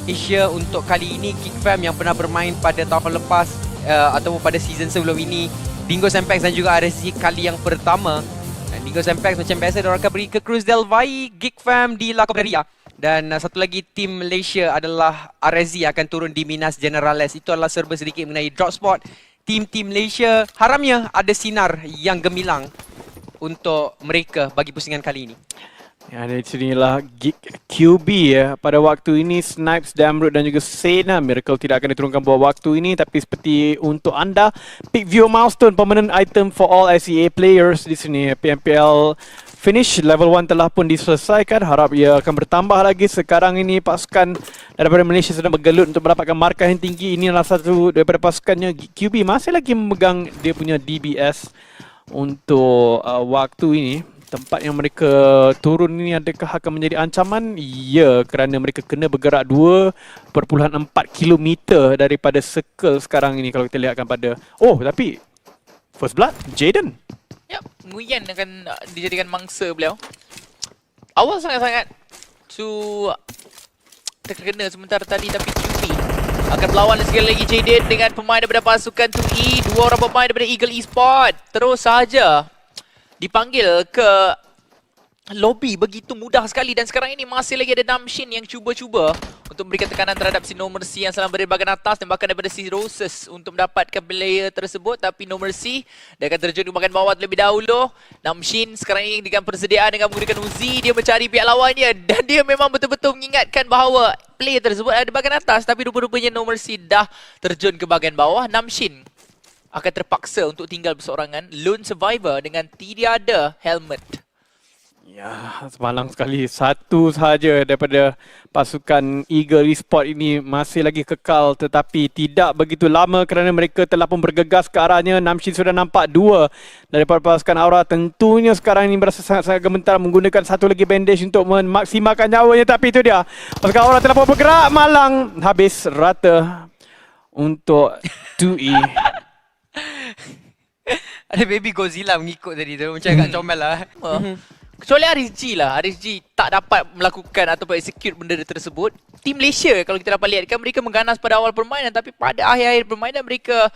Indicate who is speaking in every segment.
Speaker 1: Asia untuk kali ini. Geek Fam yang pernah bermain pada tahun lepas ataupun pada season sebelum ini, Dingo Sempex dan juga RSG kali yang pertama. Dan Dingo Sempex macam biasa diorang akan pergi ke Cruz del Valle, Geek Fam di La Coberia. Dan satu lagi tim Malaysia adalah RSG akan turun di Minas Generales. Itu adalah serba sedikit mengenai drop spot tim-tim Malaysia. Haramnya ada sinar yang gemilang untuk mereka bagi pusingan kali ini.
Speaker 2: Ya, dari sinilah QB ya. Pada waktu ini Snipes, Damrut dan juga Sena Miracle tidak akan diturunkan pada waktu ini, tapi seperti untuk anda, Pick View Milestone permanent item for all SEA players di sini. PMPL finish level 1 telah pun diselesaikan. Harap ia akan bertambah lagi. Sekarang ini pasukan daripada Malaysia sedang bergelut untuk mendapatkan markah yang tinggi. Ini adalah satu daripada pasukannya. QB masih lagi memegang dia punya DBS untuk waktu ini. Tempat yang mereka turun ini adakah akan menjadi ancaman? Ya, kerana mereka kena bergerak 2.4 km daripada circle sekarang ini kalau kita lihatkan pada... Oh, tapi First Blood, Jaden.
Speaker 3: Ya, Nguyen akan dijadikan mangsa beliau. Awal sangat-sangat terkena sementara tadi, tapi QB akan berlawan sekali lagi Jaden dengan pemain daripada pasukan 2E. Dua orang pemain daripada Eagle Esports terus sahaja dipanggil ke lobby begitu mudah sekali, dan sekarang ini masih lagi ada Namshin yang cuba-cuba untuk memberikan tekanan terhadap si No Mercy yang sedang berada di bahagian atas, dan bahkan daripada si Roses untuk mendapatkan player tersebut, tapi No Mercy dia akan terjun ke bahagian bawah terlebih dahulu. Namshin sekarang ini dengan persediaan dengan menggunakan Uzi, dia mencari pihak lawannya dan dia memang betul-betul mengingatkan bahawa player tersebut ada di bahagian atas, tapi rupa-rupanya No Mercy dah terjun ke bahagian bawah. Namshin akan terpaksa untuk tinggal berseorangan, lone survivor dengan tidak ada helmet.
Speaker 2: Ya, semalang sekali. Satu sahaja daripada pasukan Eagle Esports ini masih lagi kekal, tetapi tidak begitu lama kerana mereka telah pun bergegas ke arahnya. Namshin sudah nampak dua daripada pasukan Aura. Tentunya sekarang ini berasa sangat-sangat gemetar menggunakan satu lagi bandage untuk memaksimalkan nyawanya, tapi itu dia. Pasukan Aura telah pun bergerak malang. Habis rata untuk 2E.
Speaker 1: Ada baby Godzilla mengikut tadi tu, macam agak comel lah.
Speaker 3: Kecuali RSG lah, RSG tak dapat melakukan ataupun execute benda tersebut. Tim Malaysia kalau kita dapat lihatkan, mereka mengganas pada awal permainan, tapi pada akhir-akhir permainan mereka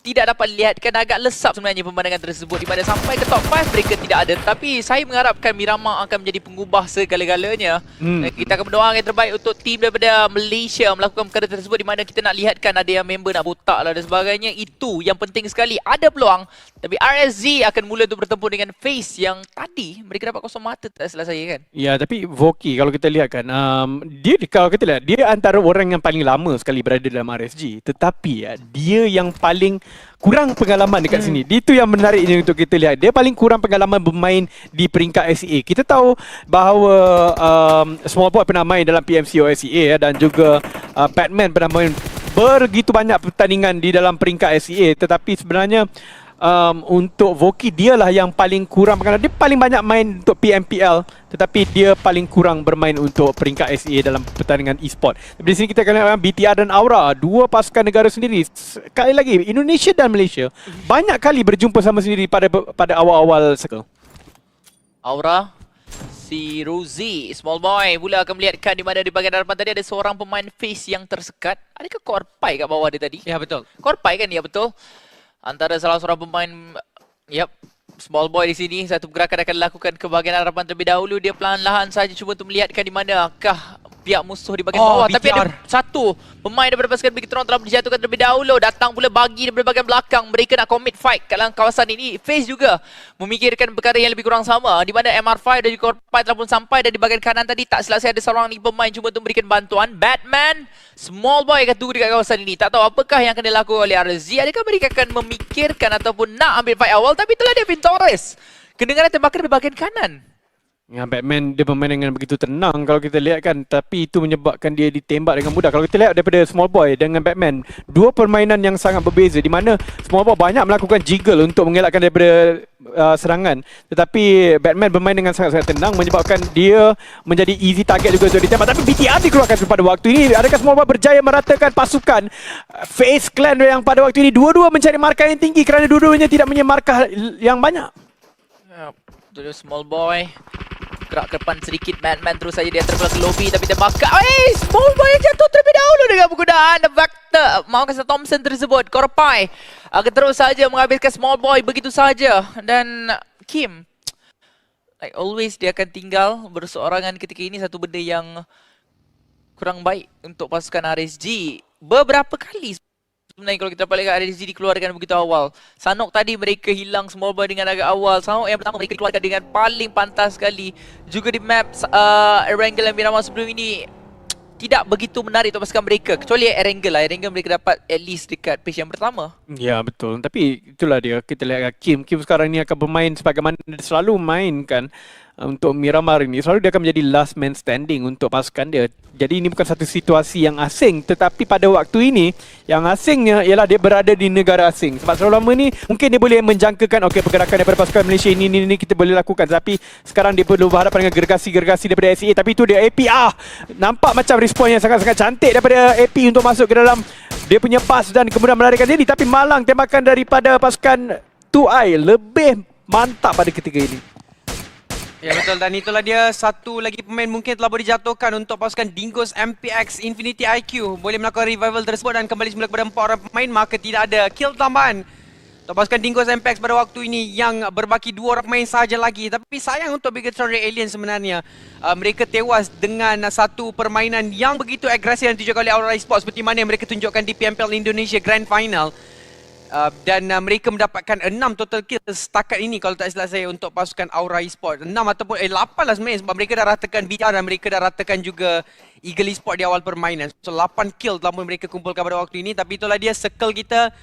Speaker 3: tidak dapat lihatkan, agak lesap sebenarnya pemandangan tersebut, di mana sampai ke top 5 mereka tidak ada. Tapi saya mengharapkan Miramar akan menjadi pengubah segala-galanya. Kita akan berdoa yang terbaik untuk tim daripada Malaysia melakukan perkara tersebut, di mana kita nak lihatkan ada yang member nak botak lah dan sebagainya. Itu yang penting sekali, ada peluang. Tapi RSG akan mula untuk bertempur dengan Face yang tadi mereka dapat kosong mata tak salah saya kan.
Speaker 2: Ya, tapi Voki kalau kita lihat kan, dia kalau kita lihat, dia antara orang yang paling lama sekali berada dalam RSG. Tetapi ya, dia yang paling kurang pengalaman dekat sini. Itu yang menariknya untuk kita lihat. Dia paling kurang pengalaman bermain di peringkat SEA. Kita tahu bahawa Small Boy pernah main dalam PMCO SEA ya, dan juga Batman pernah main begitu banyak pertandingan di dalam peringkat SEA. Tetapi sebenarnya untuk Voki, dialah yang paling kurang pengalaman. Dia paling banyak main untuk PMPL, tetapi dia paling kurang bermain untuk peringkat SEA dalam pertandingan e-sport. Tapi di sini kita akan lihat BTR dan Aura, dua pasukan negara sendiri. Sekali lagi, Indonesia dan Malaysia banyak kali berjumpa sama sendiri pada awal-awal circle.
Speaker 3: Aura, si Rosie, Small Boy pula akan melihatkan di mana di bahagian hadapan tadi ada seorang pemain Face yang tersekat. Adakah Korpai kat bawah dia tadi?
Speaker 1: Ya, betul.
Speaker 3: Korpai kan? Ya, betul. Antara salah seorang pemain, Small Boy di sini, satu pergerakan akan dilakukan ke bahagian hadapan terlebih dahulu. Dia perlahan-lahan saja cuba untuk melihatkan di manakah pihak musuh di bahagian bawah.
Speaker 1: BTR.
Speaker 3: Tapi ada satu pemain daripada pasukan Bigtron telah dijatuhkan terlebih dahulu. Datang pula bagi daripada bahagian belakang. Mereka nak commit fight kat dalam kawasan ini. Face juga memikirkan perkara yang lebih kurang sama, di mana MR5 dan juga Korpai telah pun sampai, dan di bahagian kanan tadi tak silap saya ada seorang ni pemain cuba untuk memberikan bantuan. Batman, Small Boy akan tunggu dekat kawasan ini. Tak tahu apakah yang akan dilakukan oleh RZ. Adakah mereka akan memikirkan ataupun nak ambil fight awal? Tapi itulah dia Vintores. Kedengaran tembakan di bahagian kanan.
Speaker 2: Ya, Batman dia bermain dengan begitu tenang kalau kita lihat kan, tapi itu menyebabkan dia ditembak dengan mudah. Kalau kita lihat daripada Small Boy dengan Batman, dua permainan yang sangat berbeza, di mana Small Boy banyak melakukan jiggle untuk mengelakkan daripada serangan, tetapi Batman bermain dengan sangat-sangat tenang menyebabkan dia menjadi easy target juga untuk ditembak. Tapi BTR dikeluarkan pada waktu ini. Adakah Small Boy berjaya meratakan pasukan Face Clan yang pada waktu ini dua-dua mencari markah yang tinggi kerana dua-duanya tidak punya markah yang banyak?
Speaker 3: Betul, Small Boy gerak ke depan sedikit. Batman terus saja dia terbelah ke lobby, tapi terbakar. Small Boy jatuh terlebih penggunaan Vector maupun Thompson tersebut. Korpai akan terus saja menghabiskan Small Boy begitu saja. Dan Kim, like always dia akan tinggal berseorangan ketika ini, satu benda yang kurang baik untuk pasukan RSG. Beberapa kali sebenarnya kalau kita balik RSG dikeluarkan begitu awal. Sanok tadi mereka hilang Small Boy dengan agak awal. Sanok yang pertama mereka dikeluarkan dengan paling pantas sekali. Juga di map Erangel dan Miramar sebelum ini tidak begitu menarik untuk pasukan mereka. Kecuali Erangel lah. Erangel mereka dapat at least dekat page yang pertama.
Speaker 2: Ya betul. Tapi itulah dia. Kita lihat Kim sekarang ni akan bermain sebagaimana dia selalu mainkan untuk Miramar ini. Selalu dia akan menjadi last man standing untuk pasukan dia. Jadi ini bukan satu situasi yang asing. Tetapi pada waktu ini, yang asingnya ialah dia berada di negara asing. Sebab selalu lama ni mungkin dia boleh menjangkakan okey, pergerakan daripada pasukan Malaysia ini kita boleh lakukan. Tapi sekarang dia perlu berhadapan dengan gergasi-gergasi daripada SEA. Tapi itu dia APR. Nampak macam respon yang sangat-sangat cantik daripada AP untuk masuk ke dalam dia punya pass dan kemudian melarikan diri. Tapi malang tembakan daripada pasukan 2i lebih mantap pada ketika ini.
Speaker 1: Ya betul, dan itulah dia satu lagi pemain mungkin telah boleh dijatuhkan untuk pasukan Dingoes MPX Infinity IQ. Boleh melakukan revival tersebut dan kembali semula kepada 4 orang pemain, maka tidak ada kill tambahan untuk pasukan Dingoes MPX pada waktu ini yang berbaki 2 orang pemain sahaja lagi. Tapi sayang untuk Bigatron Red Alien sebenarnya. Mereka tewas dengan satu permainan yang begitu agresif yang ditunjukkan oleh Aura Esports seperti mana yang mereka tunjukkan di PMPL Indonesia Grand Final. Dan mereka mendapatkan 6 total kill setakat ini kalau tak silap saya untuk pasukan Aura Esports. 6 ataupun 8 lah sebenarnya sebab mereka dah ratakan BTR dan mereka dah ratakan juga Eagle Esports di awal permainan. So 8 kill telah pun mereka kumpulkan pada waktu ini. Tapi itulah dia, circle kita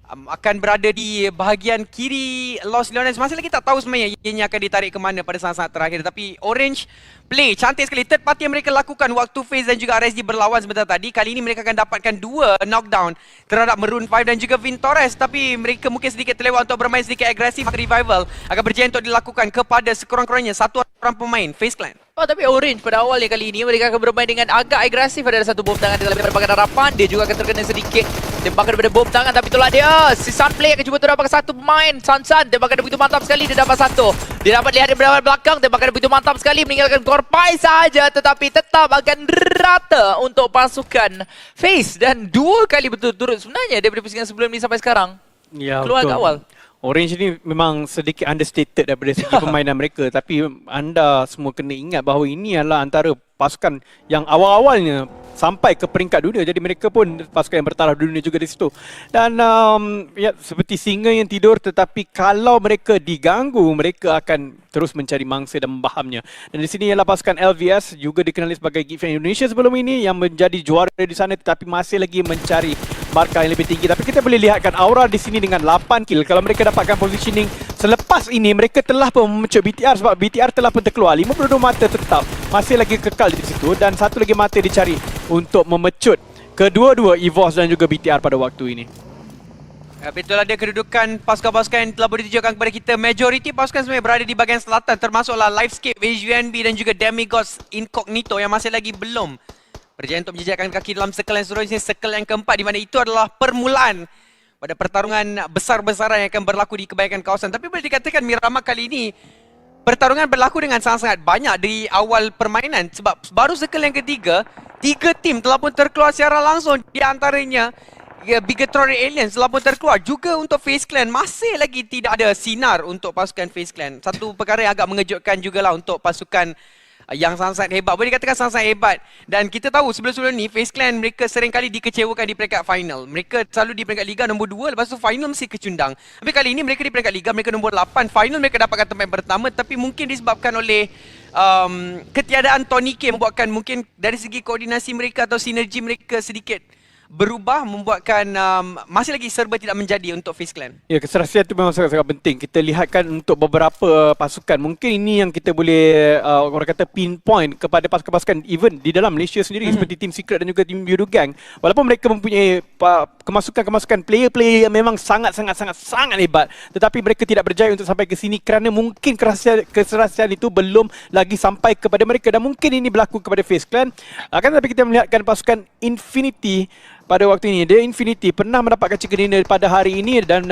Speaker 1: akan berada di bahagian kiri Los Leones. Masih lagi tak tahu sebenarnya ianya akan ditarik ke mana pada saat-saat terakhir. Tapi Orange play cantik sekali. Third party yang mereka lakukan waktu FaZe dan juga RSG berlawan sebentar tadi. Kali ini mereka akan dapatkan 2 knockdown terhadap Maroon 5 dan juga Vintores. Tapi mereka mungkin sedikit terlewat untuk bermain sedikit agresif. Revival akan berjaya untuk dilakukan kepada sekurang-kurangnya 1 orang pemain FaZe Clan.
Speaker 3: Oh, tapi Orange pada awalnya kali ini mereka akan bermain dengan agak agresif. Ada satu bom tangan dalam tembakan harapan. Dia juga akan terkena sedikit tembakan daripada bom tangan. Tapi itulah dia, si Sunplay akan cuba terdapatkan satu pemain. Sansan, tembakan dia begitu mantap sekali. Dia dapat satu. Dia dapat lihat dari belakang. Tembakan dia begitu mantap sekali. Meninggalkan Korpai sahaja. Tetapi tetap akan rata untuk pasukan FaZe. Dan 2 kali betul-turut sebenarnya daripada pusingan sebelum ni sampai sekarang.
Speaker 2: Ya,
Speaker 3: keluar
Speaker 2: betul.
Speaker 3: ke awal.
Speaker 2: Orange ni memang sedikit understated daripada segi permainan mereka. Tapi anda semua kena ingat bahawa ini adalah antara pasukan yang awal-awalnya sampai ke peringkat dunia. Jadi mereka pun pasukan yang bertaraf dunia juga di situ. Dan ya, seperti singa yang tidur, tetapi kalau mereka diganggu, mereka akan terus mencari mangsa dan membahamnya. Dan di sini ialah pasukan LVS, juga dikenali sebagai Gifan Indonesia sebelum ini, yang menjadi juara di sana tetapi masih lagi mencari markah yang lebih tinggi. Tapi kita boleh lihatkan Aura di sini dengan 8 kill. Kalau mereka dapatkan positioning selepas ini, mereka telah pun memecut BTR sebab BTR telah pun terkeluar. 52 mata tetap masih lagi kekal di situ dan satu lagi mata dicari untuk memecut kedua-dua EVOS dan juga BTR pada waktu ini.
Speaker 1: Itulah dia kedudukan pasukan-pasukan yang telah boleh ditunjukkan kepada kita. Majoriti pasukan sebenarnya berada di bahagian selatan, termasuklah Livescape, HUNB dan juga Demigods Incognito yang masih lagi belum berjaya untuk menjejakkan kaki dalam circle yang seterusnya, circle yang keempat, di mana itu adalah permulaan pada pertarungan besar-besaran yang akan berlaku di kebanyakan kawasan. Tapi boleh dikatakan Miramar kali ini pertarungan berlaku dengan sangat-sangat banyak di awal permainan sebab baru circle yang ketiga, 3 tim telah pun terkeluar secara langsung. Di antaranya Bigatron Aliens telah pun terkeluar. Juga untuk FaZe Clan masih lagi tidak ada sinar untuk pasukan FaZe Clan. Satu perkara yang agak mengejutkan jugalah untuk pasukan yang sangat-sangat hebat. Boleh dikatakan sangat-sangat hebat. Dan kita tahu sebelum-sebelum ni FaZe Clan mereka seringkali dikecewakan di peringkat final. Mereka selalu di peringkat liga nombor 2, lepas tu final mesti kecundang. Tapi kali ini mereka di peringkat liga, mereka nombor 8. Final mereka dapatkan tempat yang pertama, tapi mungkin disebabkan oleh ketiadaan Tony K membuatkan mungkin dari segi koordinasi mereka atau sinergi mereka sedikit berubah, membuatkan masih lagi serba tidak menjadi untuk FaZe Clan. Ya, keserasian itu memang sangat-sangat penting. Kita lihatkan untuk beberapa pasukan. Mungkin ini yang kita boleh orang kata pinpoint kepada pasukan-pasukan even di dalam Malaysia sendiri seperti Team Secret dan juga Team Biru Gang. Walaupun mereka mempunyai kemasukan-kemasukan player-player yang memang sangat-sangat hebat, tetapi mereka tidak berjaya untuk sampai ke sini kerana mungkin keserasian itu belum lagi sampai kepada mereka, dan mungkin ini berlaku kepada FaZe Clan. Akan tetapi kita melihatkan pasukan Infinity pada waktu ini. The Infinity pernah mendapatkan cekadina pada hari ini dan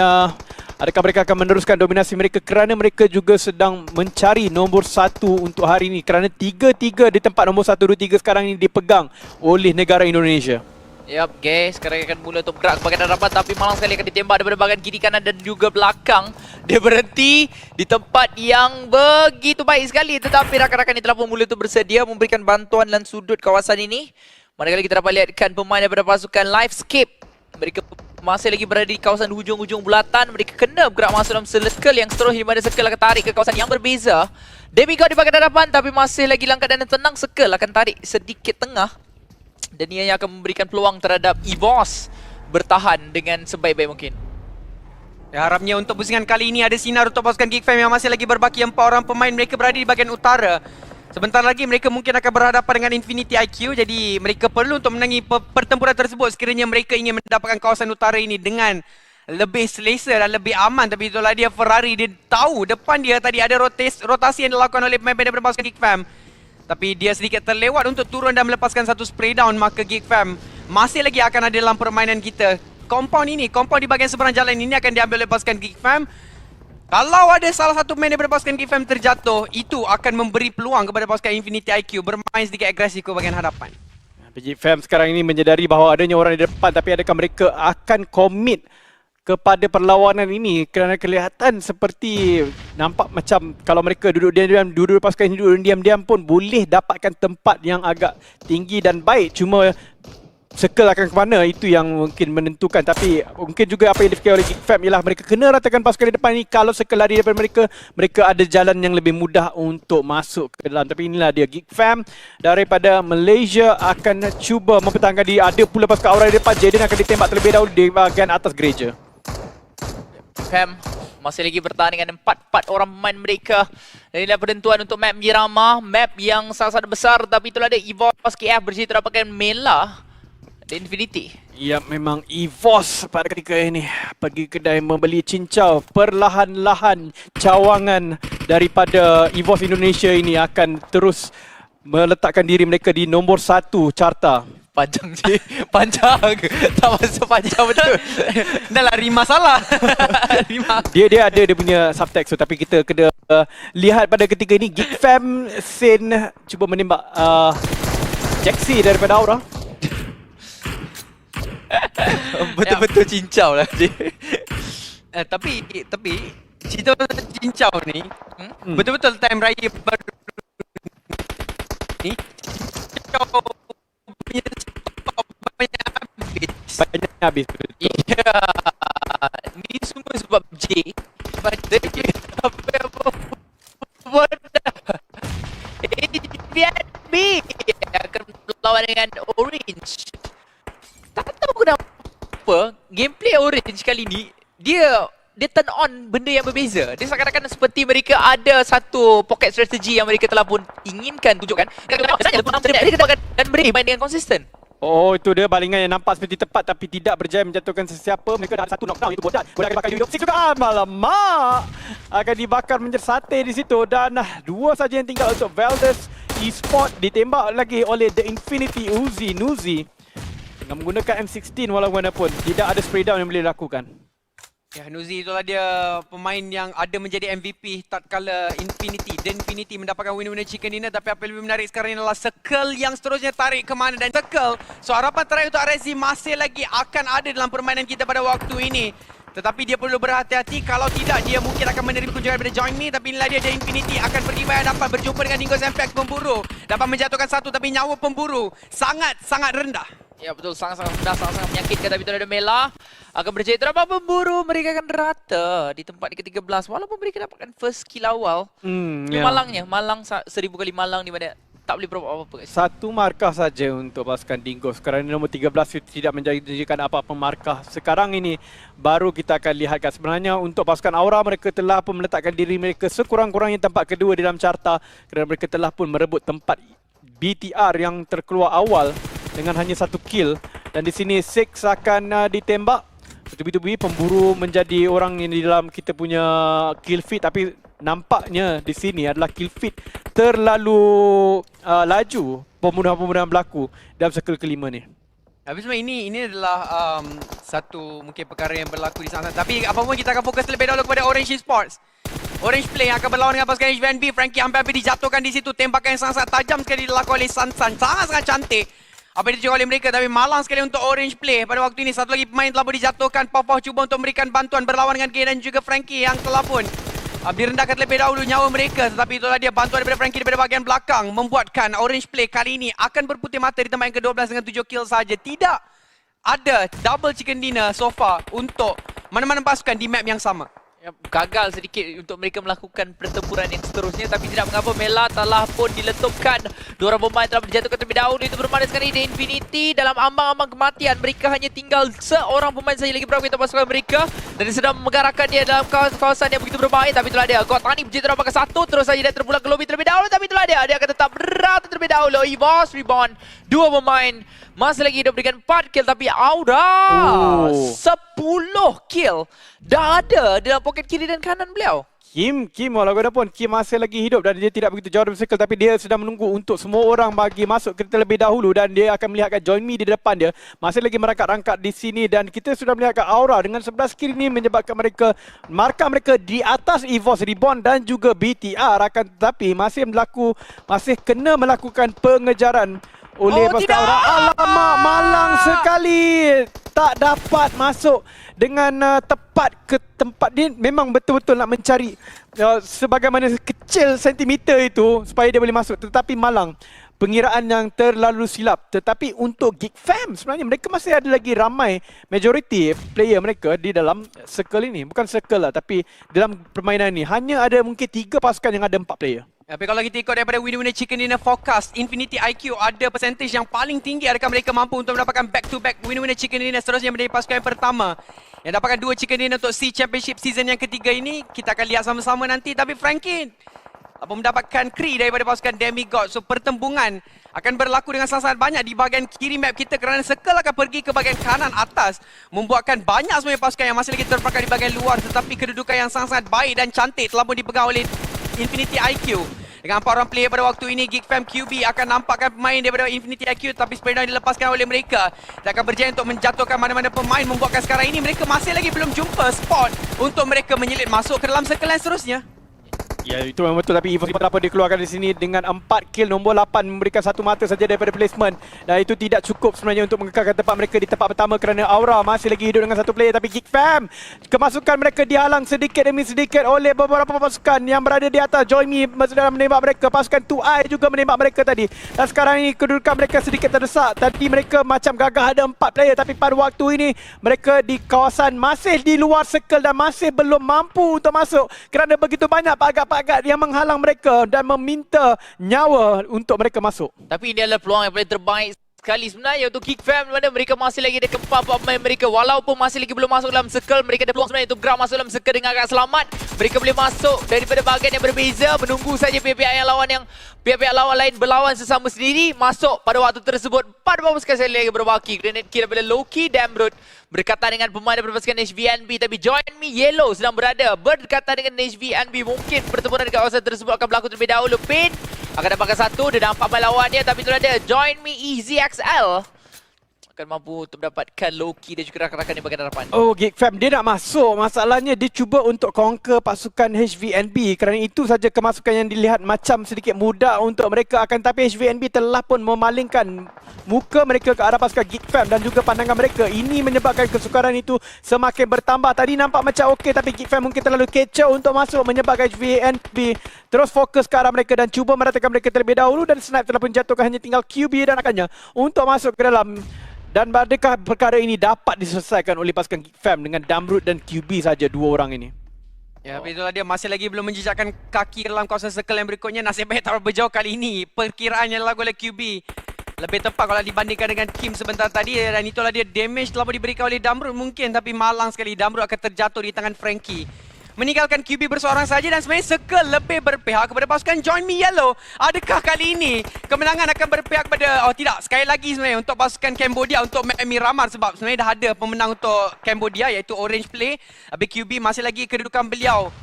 Speaker 1: adakah mereka akan meneruskan dominasi mereka kerana mereka juga sedang mencari nombor 1 untuk hari ini kerana 3-3 di tempat nombor 1, 2, 3 sekarang ini dipegang oleh negara Indonesia.
Speaker 3: Yup, guys, sekarang akan mula untuk bergerak ke bahagian hadapan tapi malang sekali akan ditembak daripada bahagian kiri kanan dan juga belakang. Dia berhenti di tempat yang begitu baik sekali tetapi rakan-rakan ini telah pun mula untuk bersedia memberikan bantuan dan sudut kawasan ini. Manakala kita dapat lihatkan pemain daripada pasukan Livescape. Mereka masih lagi berada di kawasan hujung-hujung bulatan. Mereka kena bergerak masuk dalam circle yang seterusnya di mana circle akan tarik ke kawasan yang berbeza. Demigod di bahagian hadapan tapi masih lagi dalam keadaan tenang. Circle akan tarik sedikit tengah. Dan ia yang akan memberikan peluang terhadap EVOS bertahan dengan sebaik-baik mungkin.
Speaker 1: Ya, harapnya untuk pusingan kali ini ada sinar untuk pasukan Geek Fam yang masih lagi berbaki 4 orang pemain. Mereka berada di bahagian utara. Sebentar lagi mereka mungkin akan berhadapan dengan Infinity IQ. Jadi mereka perlu untuk menangi pertempuran tersebut sekiranya mereka ingin mendapatkan kawasan utara ini dengan lebih selesa dan lebih aman. Tapi itulah dia Ferrari. Dia tahu depan dia tadi ada rotasi yang dilakukan oleh pemain daripada pasukan Geek Fam. Tapi dia sedikit terlewat untuk turun dan melepaskan satu spray down. Maka Geek Fam masih lagi akan ada dalam permainan kita. Compound di bahagian seberang jalan ini akan diambil oleh pasukan Geek Fam. Kalau ada salah satu main daripada pasukan Geek Fam terjatuh, itu akan memberi peluang kepada pasukan Infinity IQ bermain sedikit agresif ke bahagian hadapan.
Speaker 2: Geek Fam sekarang ini menyedari bahawa adanya orang di depan, tapi adakah mereka akan komit kepada perlawanan ini kerana kelihatan seperti nampak macam kalau mereka duduk diam-diam, duduk pasukan ini duduk diam-diam pun boleh dapatkan tempat yang agak tinggi dan baik. Cuma circle akan ke mana itu yang mungkin menentukan. Tapi mungkin juga apa yang difikir oleh Geek Fam ialah mereka kena ratakan pasukan di depan ini. Kalau circle lari daripada mereka, mereka ada jalan yang lebih mudah untuk masuk ke dalam. Tapi inilah dia Geek Fam daripada Malaysia akan cuba mempertahankan diri. Ada pula pasukan Aura di depan. Jaden akan ditembak terlebih dahulu di bahagian atas gereja.
Speaker 3: Fam masih lagi bertahan dengan 4 orang pemain mereka. Dan inilah penentuan untuk map Miramar. Map yang sangat-sangat besar. Tapi itulah ada EVOS KF berjaya terdapatkan Mela dan Infinity.
Speaker 2: Ya, memang EVOS pada ketika ini pergi kedai membeli cincau. Perlahan-lahan cawangan daripada EVOS Indonesia ini akan terus meletakkan diri mereka di nombor 1 carta.
Speaker 3: Panjang je. Panjang. Tak masuk panjang betul.
Speaker 1: Dah lah Rima salah. Rima.
Speaker 2: Dia ada dia punya subtext. So, tapi kita kena lihat pada ketika ini Geek Fam Sen cuba menembak Jaxi daripada Aura.
Speaker 1: Betul-betul cincau lah dia. Tapi cerita pasal cincau ni betul-betul time raya baru ni cincau punya banyak habis. Betul.
Speaker 3: Ya. Ni semua sebab J. Sebab J. Apa HBNB akan berlawan dengan Orange. Tak tahu kenapa gameplay Orange kali ni dia turn on benda yang berbeza. Dia seakan-akan seperti mereka ada satu pocket strategy yang mereka telah pun inginkan tunjukkan. Dan mereka main dengan konsisten.
Speaker 2: Oh, itu dia balingan yang nampak seperti tepat tapi tidak berjaya menjatuhkan sesiapa. Mereka dah ada satu knockdown, itu Bodat. Bodat akan bakar Yoyok 6 juga. Alamak! Akan dibakar menjadi sate di situ. Dan dua saja yang tinggal untuk Valdez Esport. Ditembak lagi oleh The Infinity Uzi Nuzi dengan menggunakan M16 walaupun tidak ada spray down yang boleh dilakukan.
Speaker 1: Ya, Nuzi itulah dia pemain yang ada menjadi MVP tatkala Infinity. Dan Infinity mendapatkan winner-winner chicken dinner. Tapi apa yang lebih menarik sekarang adalah circle yang seterusnya tarik ke mana. Dan circle, so harapan terakhir untuk RSG masih lagi akan ada dalam permainan kita pada waktu ini. Tetapi dia perlu berhati-hati. Kalau tidak, dia mungkin akan menerima kunjungan daripada Join Me. Tapi inilah dia Infinity akan pergi dapat berjumpa dengan Dingo Zempex pemburu. Dapat menjatuhkan satu tapi nyawa pemburu sangat-sangat rendah.
Speaker 3: Ya betul, sangat-sangat rendah, sangat-sangat menyakitkan. Tapi itu ada Mela akan berjaya terdapat pemburu. Mereka akan rata di tempat ke-13 walaupun mereka dapatkan first kill awal. Malangnya, Malang 1000 kali Malang di mana tak boleh berbuat apa-apa.
Speaker 2: Satu markah saja untuk pasukan Dingoes. Kerana nombor 13 tidak menjanjikan apa-apa markah. Sekarang ini baru kita akan lihatkan sebenarnya untuk pasukan Aura mereka telah pun meletakkan diri mereka sekurang-kurangnya tempat kedua di dalam carta. Kerana mereka telah pun merebut tempat BTR yang terkeluar awal dengan hanya satu kill. Dan di sini Six akan ditembak. Betul-betul pemburu menjadi orang yang di dalam kita punya kill feed. Tapi nampaknya di sini adalah kill feed terlalu laju pembunuhan-pembunuhan berlaku dalam circle kelima ni.
Speaker 1: Habis semua ini adalah satu mungkin perkara yang berlaku di sana. Tapi apa pun kita akan fokus lebih dahulu kepada Orange Esports. Orange Play yang akan berlawan dengan pasukan HBNB. Frankie hampir dijatuhkan di situ. Tembakan yang sangat-sangat tajam sekali dilakukan oleh Sansan. Sangat-sangat cantik. apa yang dicuba oleh mereka, tapi malang sekali untuk Orange Play pada waktu ini. Satu lagi pemain telah pun dijatuhkan. Pawpaw cuba untuk memberikan bantuan berlawan dengan Gay dan juga Frankie yang telah pun direndahkan terlebih dahulu nyawa mereka. Tetapi itulah dia bantuan daripada Frankie daripada bahagian belakang membuatkan Orange Play kali ini akan berputih mata di tempat yang ke-12 dengan 7 kill saja. Tidak ada double chicken dinner so far untuk mana-mana pasukan di map yang sama.
Speaker 3: Gagal sedikit untuk mereka melakukan pertempuran yang seterusnya, tapi tidak mengapa Mela telah pun diletupkan. Dua orang pemain telah dijatuhkan terlebih dahulu. Itu bermakna sekarang ini Infinity dalam ambang-ambang kematian. Mereka hanya tinggal seorang pemain saja lagi berapa kita pasukan mereka, dan sedang menggarahkan dia dalam kawasan yang begitu berbahaya. Tapi itulah dia, Gotani berjaya terdapat satu, terus saja dia terpulang ke lobby terlebih dahulu. Tapi itulah dia akan tetap berat terlebih dahulu. EVOS rebound, dua pemain masih lagi hidup dengan 4 kill, tapi Aura 10 kill dah ada dalam poket kiri dan kanan beliau.
Speaker 2: Kim walaupun Kim masih lagi hidup dan dia tidak begitu jauh dari circle, tapi dia sedang menunggu untuk semua orang bagi masuk terlebih dahulu, dan dia akan melihatkan Join Me di depan dia. Masih lagi merangkak-rangkak di sini, dan kita sudah melihatkan Aura dengan 11 kill ini menyebabkan markah mereka di atas EVOS, Reborn dan juga BTR, akan tetapi masih kena melakukan pengejaran oleh pasukan Aura. Alamak, malang sekali. Tak dapat masuk dengan tepat ke tempat dia. Memang betul-betul nak mencari sebagaimana kecil sentimeter itu supaya dia boleh masuk. Tetapi malang. Pengiraan yang terlalu silap. Tetapi untuk Geek Fam sebenarnya mereka masih ada lagi ramai majority player mereka di dalam circle ini. Bukan circle lah, tapi dalam permainan ini hanya ada mungkin 3 pasukan yang ada 4 player.
Speaker 1: Tapi kalau kita ikut daripada winner-winner chicken dinner forecast, Infinity IQ ada percentage yang paling tinggi. Adakah mereka mampu untuk mendapatkan back-to-back winner-winner chicken dinner seterusnya menjadi pasukan yang pertama yang dapatkan 2 chicken dinner untuk C Championship season yang ketiga ini? Kita akan lihat sama-sama nanti. Tapi Frankie mendapatkan Kree daripada pasukan Demigod. So pertembungan akan berlaku dengan sangat banyak di bahagian kiri map kita, kerana circle akan pergi ke bahagian kanan atas, membuatkan banyak sebenarnya pasukan yang masih lagi terpakai di bahagian luar. Tetapi kedudukan yang sangat baik dan cantik telah pun dipegang oleh Infinity IQ. Dengan 4 orang player pada waktu ini, Geek Fam QB akan nampakkan pemain daripada Infinity IQ, tapi sebenarnya dilepaskan oleh mereka. Dia akan berjaya untuk menjatuhkan mana-mana pemain, membuatkan sekarang ini mereka masih lagi belum jumpa spot untuk mereka menyelit masuk ke dalam circle yang seterusnya.
Speaker 2: Ya, itu memang betul, tapi EVOS apa dikeluarkan di sini dengan 4 kill, nombor 8 memberikan satu mata saja daripada placement, dan itu tidak cukup sebenarnya untuk mengekalkan tempat mereka di tempat pertama kerana Aura masih lagi hidup dengan 1 player. Tapi Geek Fam, kemasukan mereka dihalang sedikit demi sedikit oleh beberapa pasukan yang berada di atas. Join Me sedang menembak mereka, pasukan 2i juga menembak mereka tadi, dan sekarang ini kedudukan mereka sedikit terdesak. Tadi mereka macam gagah ada 4 player, tapi pada waktu ini mereka di kawasan masih di luar circle dan masih belum mampu untuk masuk kerana begitu banyak pagat-pagat yang menghalang mereka dan meminta nyawa untuk mereka masuk.
Speaker 3: Tapi ini adalah peluang yang paling terbaik sekali sebenarnya untuk Geek Fam, mana mereka masih lagi ada keempat pemain mereka, walaupun masih lagi belum masuk dalam circle. Mereka ada peluang sebenarnya untuk grab masuk dalam circle dengan agak selamat. Mereka boleh masuk daripada bahagian yang berbeza, menunggu saja pihak-pihak lawan lain berlawan sesama sendiri masuk pada waktu tersebut. 4 pasukan sekali lagi berbaki. Grenade kill daripada Loki, Damrod berkaitan dengan pemain daripada pasukan HVNB, tapi Join Me Yellow sedang berada berdekatan dengan HVNB. Mungkin pertempuran dekat kawasan tersebut akan berlaku terlebih dahulu. Pin akan dapatkan satu, dia nampak main lawan dia, tapi itulah dia, Join Me EZXL akan mampu untuk mendapatkan Loki dan juga rakan-rakan di bahagian hadapan.
Speaker 2: Oh, Geek Fam dia nak masuk. Masalahnya dia cuba untuk conquer pasukan HVNB. Kerana itu saja kemasukan yang dilihat macam sedikit mudah untuk mereka. Akan tapi HVNB telah pun memalingkan muka mereka ke arah pasukan Geek Fam dan juga pandangan mereka. Ini menyebabkan kesukaran itu semakin bertambah. Tadi nampak macam okey, tapi Geek Fam mungkin terlalu kecoh untuk masuk, menyebabkan HVNB terus fokus ke arah mereka dan cuba meratakan mereka terlebih dahulu, dan snipe telah pun jatuhkan. Hanya tinggal QB dan rakannya untuk masuk ke dalam. Dan adakah perkara ini dapat diselesaikan oleh pasukan Geek Fam dengan Damrud dan QB saja, 2 orang ini?
Speaker 1: Ya, tapi itulah dia, masih lagi belum menjejakkan kaki dalam kawasan circle yang berikutnya. Nasib baik tak berjauh kali ini. Perkiraan yang dilakukan oleh QB lebih tepat kalau dibandingkan dengan Kim sebentar tadi, dan itulah dia, damage telah diberikan oleh Damrud mungkin, tapi malang sekali. Damrud akan terjatuh di tangan Frankie, meninggalkan QB berseorang saja, dan sebenarnya circle lebih berpihak kepada pasukan Join Me Yellow. Adakah kali ini kemenangan akan berpihak kepada, oh tidak, sekali lagi sebenarnya untuk pasukan Cambodia, untuk map Miramar, sebab sebenarnya dah ada pemenang untuk Cambodia iaitu Orange Play. Tapi QB masih lagi kedudukan beliau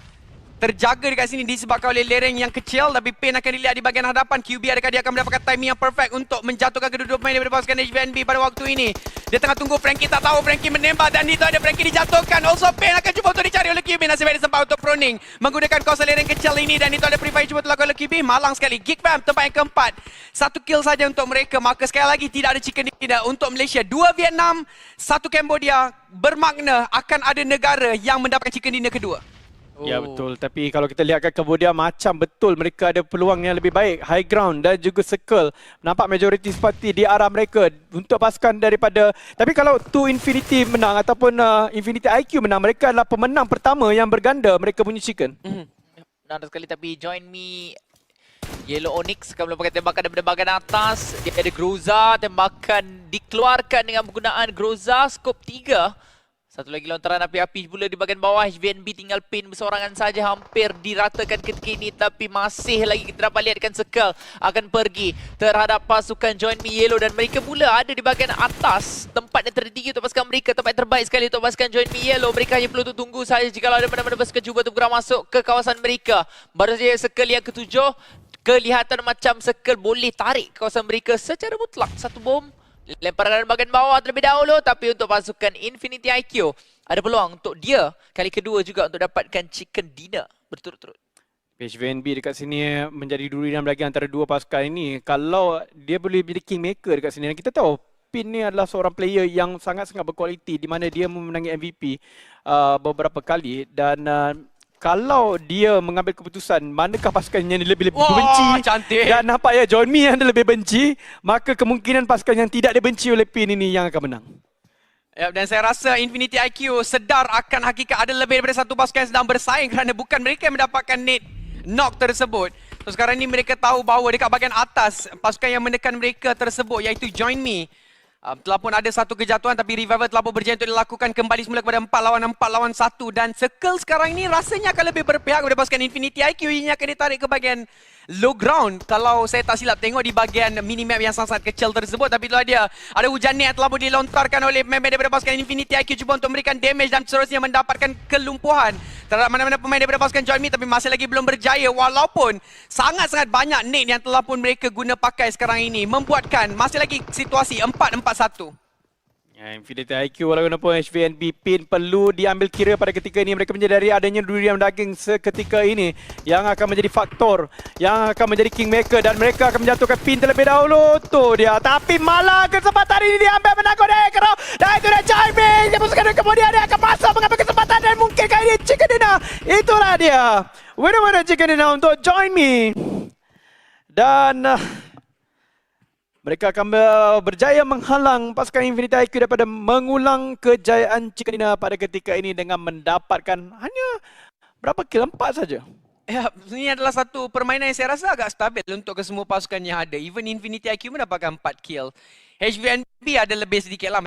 Speaker 1: terjaga dekat sini disebabkan oleh lereng yang kecil, tapi Pain akan dilihat di bahagian hadapan. QB adakah dia akan mendapatkan timing yang perfect untuk menjatuhkan kedua-dua pemain daripada pasukan HVNB pada waktu ini. Dia tengah tunggu Frankie, tak tahu Frankie menembak dan itu ada Frankie dijatuhkan. Also Pain akan cuba untuk dicari oleh QB, nasib baik dia sempat untuk proning menggunakan kawasan lereng kecil ini dan itu ada Free Fire cuba dilakukan oleh QB. Malang sekali. Geekfam tempat yang keempat. 1 kill saja untuk mereka, maka sekali lagi tidak ada chicken dinner untuk Malaysia. 2 Vietnam, 1 Cambodia, bermakna akan ada negara yang mendapatkan chicken dinner kedua.
Speaker 2: Ya betul, tapi kalau kita lihat kat Cambodia macam betul mereka ada peluang yang lebih baik, high ground dan juga circle. Nampak majority seperti di arah mereka untuk pasukan daripada, tapi kalau 2 Infinity menang ataupun Infinity IQ menang, mereka adalah pemenang pertama yang berganda mereka punya chicken.
Speaker 3: Benar sekali, tapi join me. Yellow Onyx akan melakukan tembakan daripada bahagian atas. Dia ada Groza, tembakan dikeluarkan dengan penggunaan Groza, scope 3. Satu lagi lontaran api-api pula di bahagian bawah. HVNB tinggal Pain bersorangan saja, hampir diratakan ketika ini, tapi masih lagi kita dapat lihatkan Circle akan pergi terhadap pasukan Join Me Yellow dan mereka pula ada di bahagian atas. Tempat yang tertinggi untuk pasukan mereka, tempat yang terbaik sekali untuk pasukan Join Me Yellow. Mereka hanya perlu tunggu saja jika ada mana-mana pasukan cuba untuk bergerak masuk ke kawasan mereka. Baru saja Circle yang ketujuh, kelihatan macam Circle boleh tarik kawasan mereka secara mutlak. Satu bom lemparan bahagian bawah terlebih dahulu, tapi untuk pasukan Infinity IQ ada peluang untuk dia kali kedua juga untuk dapatkan chicken dinner berturut-turut.
Speaker 2: HVNB dekat sini menjadi durian lagi antara dua pasukan ini. Kalau dia boleh jadi kingmaker dekat sini, dan kita tahu Pin ni adalah seorang player yang sangat-sangat berkualiti di mana dia memenangi MVP beberapa kali, dan kalau dia mengambil keputusan manakah pasukan yang lebih-lebih benci,
Speaker 1: cantik.
Speaker 2: dan nampak ya John Me yang dia lebih benci, maka kemungkinan pasukan yang tidak dibenci oleh Pin ini yang akan menang.
Speaker 1: Ya, dan saya rasa Infinity IQ sedar akan hakikat ada lebih daripada satu pasukan yang sedang bersaing kerana bukan mereka yang mendapatkan net knock tersebut. So sekarang ni mereka tahu bahawa dekat bahagian atas pasukan yang menekan mereka tersebut iaitu Join Me. Telah pun ada satu kejatuhan, tapi Revival telah pun berjaya untuk dilakukan kembali semula kepada 4 lawan 1 dan Circle sekarang ini rasanya akan lebih berpihak kepada pasukan Infinity IQ. Ini akan ditarik ke bahagian low ground kalau saya tak silap tengok di bahagian minimap yang sangat kecil tersebut, tapi itulah dia ada hujan net yang telah pun dilontarkan oleh member daripada pasukan Infinity IQ cuba untuk memberikan damage dan seterusnya mendapatkan kelumpuhan terhadap mana-mana pemain daripada pasukan Join Me, tapi masih lagi belum berjaya walaupun sangat-sangat banyak net yang telah pun mereka guna pakai sekarang ini membuatkan masih lagi situasi 4-4-1.
Speaker 2: Infinity IQ walaupun HVNB Pin perlu diambil kira pada ketika ini. Mereka menyadari adanya durian daging seketika ini yang akan menjadi faktor, yang akan menjadi kingmaker, dan mereka akan menjatuhkan Pin terlebih dahulu. Tu dia, tapi malah kesempatan ini diambil menanggung Dekro, dan itu dia Join Me. Dia pusatkan kemudian dia akan masuk mengambil kesempatan dan mungkin kali ini chicken dinner. Itulah dia winner-winner chicken dinner untuk Join Me. Dan mereka akan berjaya menghalang pasukan Infinity IQ daripada mengulang kejayaan chicken dinner pada ketika ini dengan mendapatkan hanya berapa kill? 4 saja.
Speaker 1: Ya, ini adalah satu permainan yang saya rasa agak stabil untuk kesemua pasukan yang ada. Even Infinity IQ mendapatkan 4 kill. HVNB ada lebih sedikit lah.